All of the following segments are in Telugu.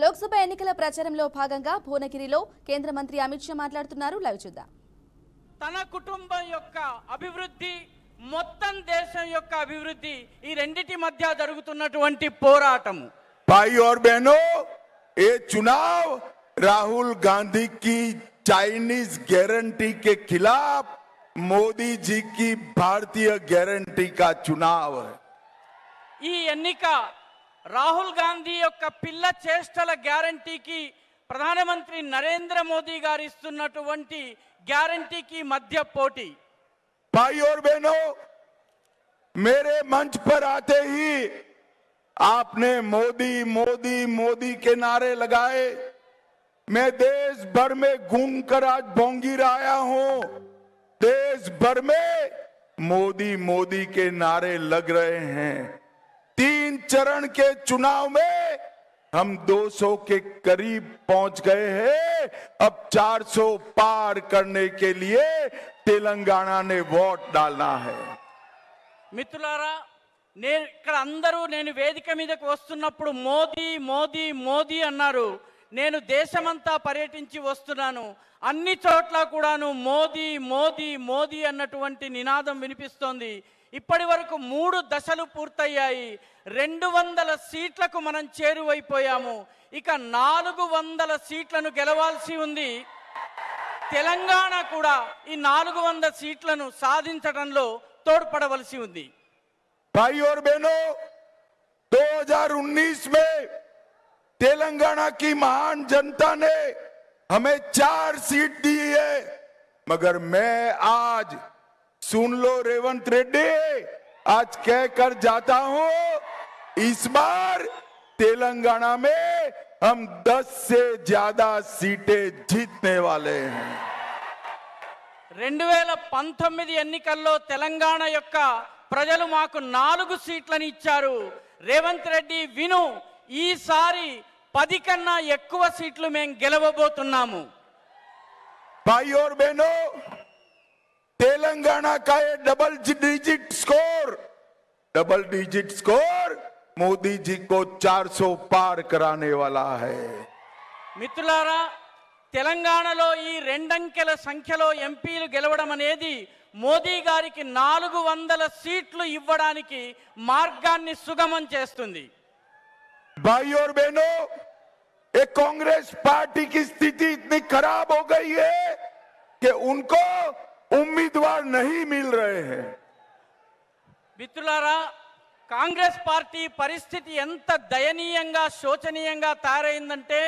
లోక్సభ ఎన్నికల ప్రచారంలో భాగంగా భువనగిరిలో కేంద్ర మంత్రి అమిత్ షా మాట్లాడుతున్నారు. లైవ్ చూద్దాం. తన కుటుంబం యొక్క అభివృద్ధి, మొత్తం దేశం యొక్క అభివృద్ధి, ఈ రెండిటి మధ్య జరుగుతున్నటువంటి పోరాటము. भाई और बहनों, ये चुनाव राहुल गांधी की चाइनीज गारंटी के खिलाफ मोदी जी की भारतीय गारंटी का चुनाव है. ఈ ఎన్నిక రాహుల్ గాంధీ యొక్క పిల్ల చేష్టల గ్యారంటీకి, ప్రధానమంత్రి నరేంద్ర మోదీ గారు ఇస్తున్నటువంటి గ్యారంటీకి మధ్య పోటీ. भाई और बहनों, मेरे मंच पर आते ही आपने मोदी मोदी मोदी के नारे लगाए. मैं देश भर में घूमकर आज बोंगीर आया हूं. देश भर में मोदी मोदी के नारे लग रहे हैं. 3 चरण के चुनाव में हम 200 के करीब पहुंच गए हैं. अब 400 पार करने के लिए तेलंगाना ने वोट डालना है. మిత్రులారా, ఇక్కడ అందరూ నేను వేదిక మీదకు వస్తున్నప్పుడు మోదీ మోదీ మోదీ అన్నారు. నేను దేశమంతా పర్యటించి వస్తున్నాను. అన్ని చోట్ల కూడాను మోదీ మోదీ మోదీ అన్నటువంటి నినాదం వినిపిస్తోంది. ఇప్పటి వరకు 3 దశలు పూర్తయ్యాయి. 200 సీట్లకు మనం చేరువైపోయాము. ఇక 400 సీట్లను గెలవాల్సి ఉంది. తెలంగాణ కూడా ఈ 400 సీట్లను సాధించడంలో తోడ్పడవలసి ఉంది. भाई और बहनों, 2019 में तेलंगाना की महान जनता ने हमें 4 सीट दी है. मगर मैं आज, सुन लो रेवंत रेड्डी, आज कहकर जाता हूं, इस बार तेलंगाना में हम 10 से ज्यादा सीटें जीतने वाले हैं. 2019 ఎన్నికల్లో తెలంగాణ యొక్క ప్రజలు మాకు 4 సీట్లను ఇచ్చారు. రేవంత్ రెడ్డి విను, ఈసారి 10 కన్నా ఎక్కువ సీట్లు మేము గెలవబోతున్నాము. भाई और बहनों, तेलंगाना का ये double digit score Modi ji को 400 पार कराने वाला है. మిత్రులారా, తెలంగాణలో ఈ 2 అంకెల సంఖ్యలో ఎంపీలు గెలవడం అనేది మోదీ గారికి 400 సీట్లు ఇవ్వడానికి మార్గాన్ని సుగమం చేస్తుంది. भाई और बहनों, एक कांग्रेस पार्टी की स्थिति इतनी खराब हो गई है कि उनको उम्मीदवार नहीं मिल रहे हैं. మిత్రులారా, కాంగ్రెస్ పార్టీ పరిస్థితి ఎంత దయనీయంగా, శోచనీయంగా తయారైందంటే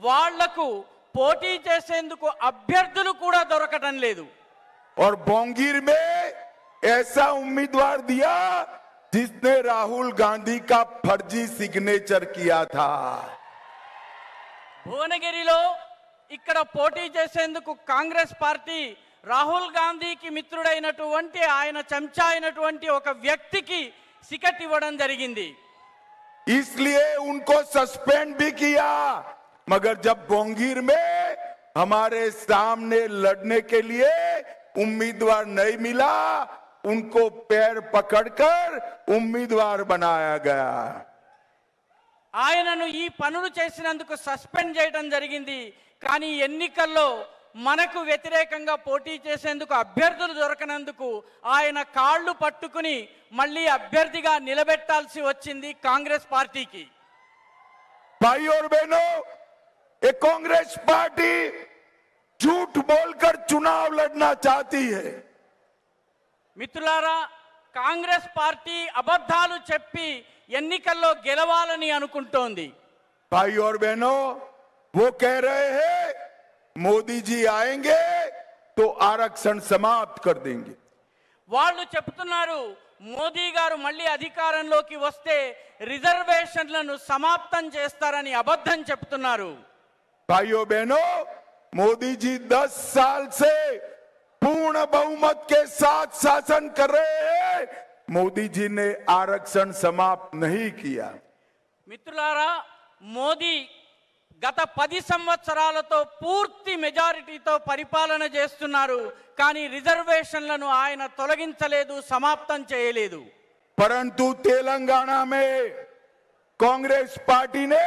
వాళ్లకు పోటీ చేసేందుకు అభ్యర్థులు కూడా దొరకడం లేదు. और बोंगीर में ऐसा उम्मीदवार दिया जिसने राहुल गांधी का फर्जी सिग्नेचर किया था. భువనగిరిలో ఇక్కడ పోటీ చేసేందుకు కాంగ్రెస్ పార్టీ రాహుల్ గాంధీకి మిత్రుడైనటువంటి, ఆయన చెంచా అయినటువంటి ఒక వ్యక్తికి టికెట్ ఇవ్వడం జరిగింది. इसलिए उनको सस्पेंड भी किया. मगर जब बोंगीर में हमारे सामने लड़ने के लिए उम्मीदवार नहीं मिला, उनको पैर पकड़कर उम्मीदवार बनाया गया. ఆయనను ఈ పనులు చేసినందుకు సస్పెండ్ చేయడం జరిగింది. కానీ ఎన్నికల్లో మనకు వ్యతిరేకంగా పోటీ చేసేందుకు అభ్యర్థులు దొరకనందుకు ఆయన కాళ్ళు పట్టుకుని మళ్ళీ అభ్యర్థిగా నిలబెట్టాల్సి వచ్చింది కాంగ్రెస్ పార్టీకి. भाई और बहनों, एक कांग्रेस पार्टी झूठ बोलकर चुनाव लड़ना चाहती है. మిత్రులారా, కాంగ్రెస్ పార్టీ అబద్ధాలు చెప్పి ఎన్నికల్లో గెలవాలని అనుకుంటోంది. भाई और बहनों, वो कह रहे हैं मोदी जी आएंगे तो आरक्षण समाप्त कर देंगे. వాళ్ళు చెప్తున్నారు మోదీ గారు మళ్ళీ అధికారంలోకి వస్తే రిజర్వేషన్లను సమాప్తం చేస్తారని అబద్ధం చెప్తున్నారు. भाइयों बहनों, मोदी जी 10 साल से पूर्ण बहुमत के साथ शासन कर रहे हैं. मोदी जी ने आरक्षण समाप्त नहीं किया. మిత్రులారా, మోదీ గత 10 సంవత్సరాలతో పూర్తి మెజారిటీతో పరిపాలన చేస్తున్నారు. కానీ రిజర్వేషన్లను ఆయన తొలగించలేదు, సమాప్తం చేయలేదు. परंतु तेलंगाना में कांग्रेस पार्टी ने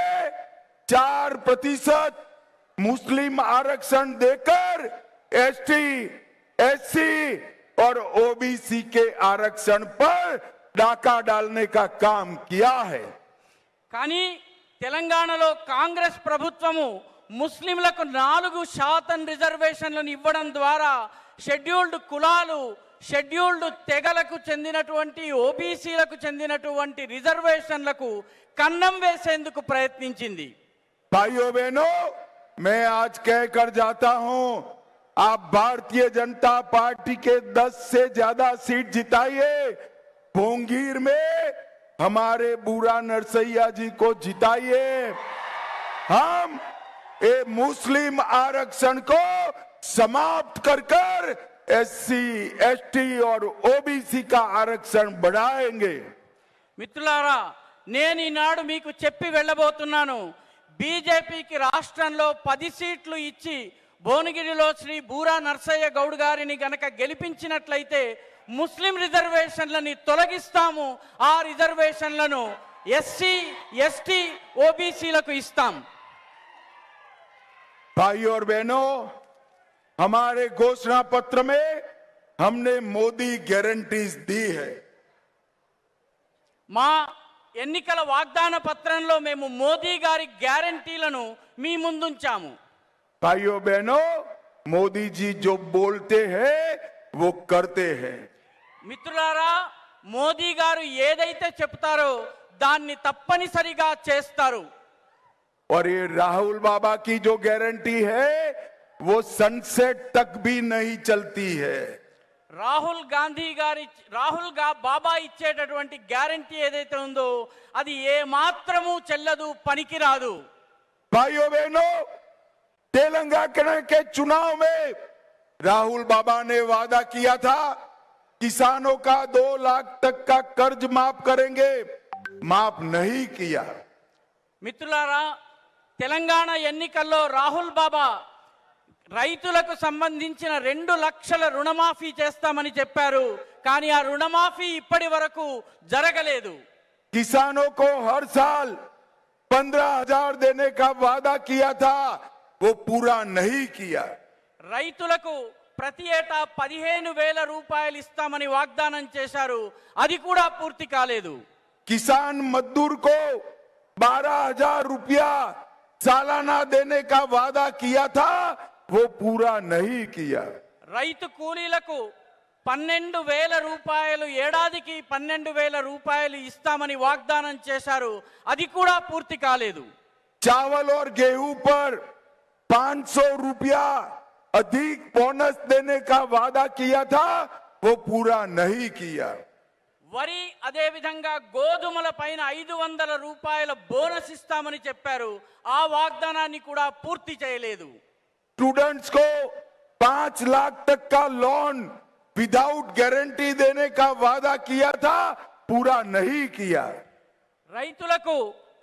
4% मुस्लिम आरक्षण देकर एसटी, एससी और ओबीसी के आरक्षण पर डाका डालने का काम किया है। కానీ తెలంగాణలో కాంగ్రెస్ ప్రభుత్వము ముస్లింలకు 4% రిజర్వేషన్లను ఇవ్వడం ద్వారా షెడ్యూల్డ్ కులాలు, షెడ్యూల్డ్ తెగలకు చెందినటువంటి ఓబీసీలకు చెందినటువంటి రిజర్వేషన్లకు కన్నం వేసేందుకు ప్రయత్నించింది। भाइयों बहनों, मैं आज कहकर जाता हूं, आप भारतीय जनता पार्टी के 10 से ज्यादा सीट जिताइए, भोंगीर में हमारे बूरा नरसैया जी को जिताइए। हम ये मुस्लिम आरक्षण को समाप्त कर एससी, एसटी और ओबीसी का आरक्षण बढ़ाएंगे। మిత్రులారా, నేను ఈనాడు మీకు చెప్పి వెళ్ళబోతున్నాను, బీజేపీకి రాష్ట్రంలో 10 సీట్లు ఇచ్చి భువనగిరిలో శ్రీ బూరా నర్సయ్య గౌడ్ గారిని గనక గెలిపించినట్లయితే ముస్లిం రిజర్వేషన్లని తొలగిస్తాము, ఆ రిజర్వేషన్లను ఎస్సీ, ఎస్టీ, ఓబీసీలకు ఇస్తాం। भाइयों और बहनों, हमारे घोषणा पत्र में हमने मोदी गारंटीज दी है। మా ఎన్నికల వాగ్దాన పత్రంలో మేము మోదీ గారి గ్యారెంటీలను మీ ముందుంచాము। भाइयों बहनों, मोदी जी जो बोलते हैं वो करते हैं। మిత్రులారా, మోదీ గారు ఏదైతే చెప్తారో దాన్ని తప్పనిసరిగా చేస్తారు। और ये राहुल बाबा की जो गारंटी है वो सनसेट तक भी नहीं चलती है। రాహుల్ బాబా ఇచ్చేటటువంటి గ్యారెంటీ ఏదైతే ఉందో అది ఏ మాత్రము చెల్లదు, పనికిరాదు। भाइयों बहनों, तेलंगाना के चुनाव में राहुल बाबा ने वादा किया था किसानों का 2 लाख तक का कर्ज माफ करेंगे, माफ नहीं किया। మిత్రులారా, తెలంగాణ ఎన్నికల్లో రాహుల్ బాబా రైతులకు సంబంధించిన 2 లక్షల రుణమాఫీ చేస్తామని చెప్పారు, కానీ ఆ రుణమాఫీ ఇప్పటి వరకు జరగలేదు। किसानों को हर साल 15,000 देने का वादा किया था, वो पूरा नहीं किया। రైతులకు ప్రతి ఏటా 15,000 రూపాయలు ఇస్తామని వాగ్దానం చేశారు, అది కూడా పూర్తి కాలేదు। किसान मजदूर को 12,000 रुपया सालाना देने का वादा किया था, वो पूरा नहीं किया। రైతు కూలీలకు 12,000 రూపాయలు, ఏడాదికి 12,000 రూపాయలు ఇస్తామని వాగ్దానం చేశారు, అది కూడా పూర్తి కాలేదు। चावल और गेहूं पर 500 रुपया अधिक बोनस देने का वादा किया था, वो पूरा नहीं किया। వరి అదే విధంగా గోధుమల పైన 500 రూపాయల బోనస్ ఇస్తామని చెప్పారు, ఆ వాగ్దానాన్ని కూడా పూర్తి చేయలేదు। स्टूडेंट्स को 5 लाख तक का लोन विदाउट गारंटी देने का वादा किया था, पूरा नहीं किया। రైతులకు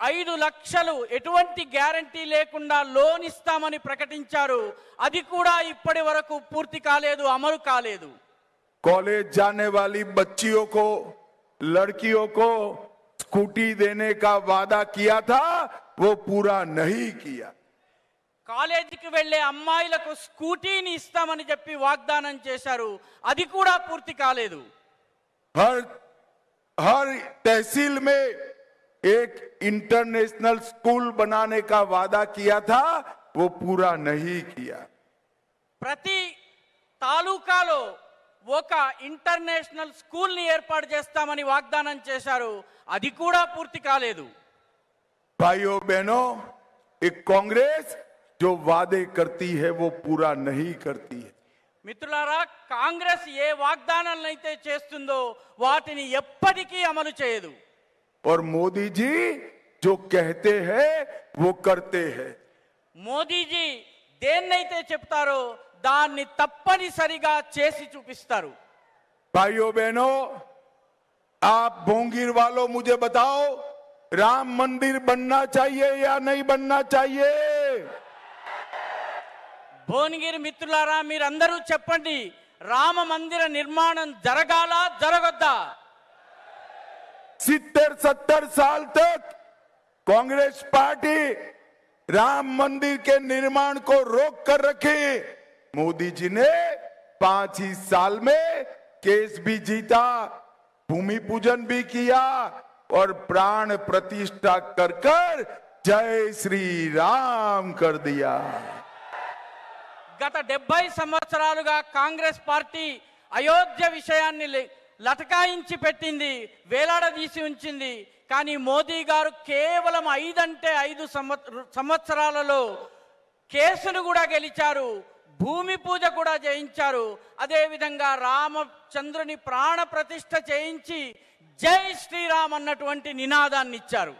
5 లక్షలు ఎటువంటి గ్యారంటీ లేకుండా లోన్ ఇస్తామని ప్రకటించారు, అది కూడా ఇప్పటి వరకు పూర్తి కాలేదు, అమలు కాలేదు। कॉलेज जाने वाली बच्चियों को, लड़कियों को स्कूटी देने का वादा किया था, वो पूरा नहीं किया। కాలేజీకి వెళ్లే అమ్మాయిలకు స్కూటీని ఇస్తామని చెప్పి వాగ్దానం చేశారు, అది కూడా పూర్తి కాలేదు। हर तहसील में एक इंटरनेशनल स्कूल बनाने का वादा किया था, वो पूरा नहीं किया। ప్రతి తాలూకాలో ఒక ఇంటర్నేషనల్ స్కూల్ ని ఏర్పాటు చేస్తామని వాగ్దానం చేశారు, అది కూడా పూర్తి కాలేదు। भाइयों बहनों, एक कांग्रेस जो वादे करती है वो पूरा नहीं करती है। మిత్రులారా, కాంగ్రెస్ ఏ వాగ్దానాలను అయితే చేస్తుందో వాటిని ఎప్పటికీ అమలు చేయదు। और मोदी जी जो कहते हैं वो करते हैं। మోదీజీ దేన్నైతే చెప్తారో దాన్ని తప్పనిసరిగా చేసి చూపిస్తారు। भाइयों बहनों, आप भोंगीर वालों मुझे बताओ, राम मंदिर बनना चाहिए या नहीं बनना चाहिए? భువనగిరి మిత్రులారా, మీరందరూ చెప్పండి, రామ మందిర నిర్మాణం జరగాలా, జరగొద్దా? 70-70 साल तक कांग्रेस पार्टी राम मंदिर के निर्माण को रोक कर रखे। मोदी जी ने 5 ही साल में केस भी जीता, भूमि पूजन भी किया और प्राण प्रतिष्ठा कर कर जय श्री राम कर दिया। గత 70 సంవత్సరాలుగా కాంగ్రెస్ పార్టీ అయోధ్య విషయాన్ని లటకాయించి పెట్టింది, వేలాడదీసి ఉంచింది. కానీ మోదీ గారు కేవలం 5 అంటే 5 సంవత్సరాలలో కేసును కూడా గెలిచారు, భూమి పూజ కూడా చేయించారు. అదేవిధంగా రామచంద్రుని ప్రాణ ప్రతిష్ఠ చేయించి జై శ్రీరామ్ అన్నటువంటి నినాదాన్ని ఇచ్చారు.